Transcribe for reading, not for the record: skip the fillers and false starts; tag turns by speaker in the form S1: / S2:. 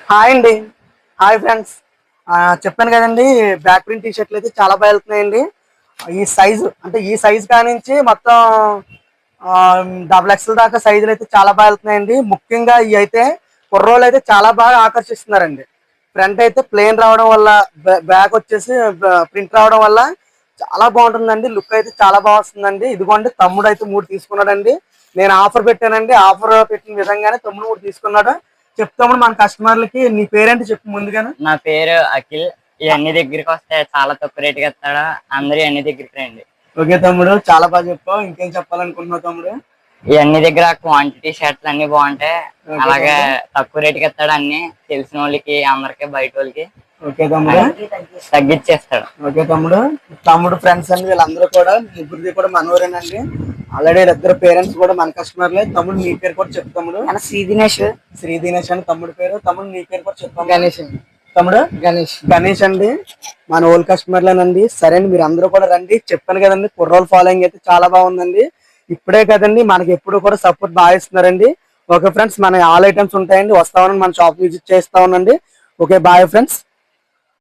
S1: Hi అండి. Hi friends. చెప్పాను కదండి, బ్యాక్ ప్రింట్ టీ షర్ట్లు అయితే చాలా బాగా వెళ్తున్నాయండి. ఈ సైజు కానించి మొత్తం డబుల్ ఎక్స్ఎల్ దాకా సైజులు అయితే చాలా బాగా వెళ్తున్నాయండి. ముఖ్యంగా ఇవి అయితే కుర్రోళ్ళు అయితే చాలా బాగా ఆకర్షిస్తున్నారండి. ఫ్రంట్ అయితే ప్లేన్ రావడం వల్ల, బ్యాక్ వచ్చేసి ప్రింట్ రావడం వల్ల చాలా బాగుంటుందండి. లుక్ అయితే చాలా బాగా వస్తుందండి. ఇదిగోండి, తమ్ముడు అయితే 3 తీసుకున్నాడండి. నేను ఆఫర్ పెట్టానండి. ఆఫర్ పెట్టిన విధంగానే తమ్ముడు 3 తీసుకున్నాడు. చెప్తాము మన కస్టమర్లకి. నీ పేరేంటి చెప్పు ముందుగానే.
S2: నా పేరు అఖిల్. ఇవన్నీ దగ్గరికి వస్తే చాలా తక్కువ రేటుకి ఇస్తాడు. అందరూ ఇవన్నీ దగ్గరికి రండి.
S1: ఓకే తమ్ముడు, చాలా బాగా చెప్పావు. ఇంకేం చెప్పాలనుకుంటున్నావు తమ్ముడు?
S2: ఇవన్నీ దగ్గర క్వాంటిటీ షర్ట్లు అన్ని బాగుంటాయి.
S1: ఓకే
S2: అలాగే
S1: తమ్ముడు.
S2: తక్కువ రేటుకి ఇస్తాడు. అన్ని తెలిసిన వాళ్ళకి, అందరికి, బయట వాళ్ళకి
S1: ఓకే తమ్ముడు.
S2: తగ్గించేస్తాడు.
S1: ఓకే తమ్ముడు. తమ్ముడు ఫ్రెండ్స్ అండి వీళ్ళందరూ కూడా, ముగ్గురిది కూడా మనవరేనండి. ఆల్రెడీ ఇద్దరు పేరెంట్స్ కూడా మన కస్టమర్లే. తమ్ముడు నీ పేరు కూడా చెప్పు తమ్ముడు.
S3: శ్రీ దినేష్.
S1: శ్రీ దినేష్ అని తమ్ముడు పేరు. తమ్ముడు నీ పేరు కూడా చెప్తాము.
S3: గణేష్.
S1: తమ్ముడు
S3: గణేష్.
S1: గణేష్ అండి, మన ఓల్డ్ కస్టమర్లేనండి. సరే అండి, మీరు అందరూ కూడా రండి. చెప్పాను కదండి, కుర్రోల్ ఫాలోయింగ్ అయితే చాలా బాగుందండి. ఇప్పుడే కదండి, మనకి ఎప్పుడు కూడా సపోర్ట్ బాగా ఇస్తున్నారండి. ఓకే ఫ్రెండ్స్, మన ఆల్ ఐటమ్స్ ఉంటాయండి. వస్తా ఉన్నాను, మన షాప్ విజిట్ చేస్తా ఉండండి. Okay, bye friends.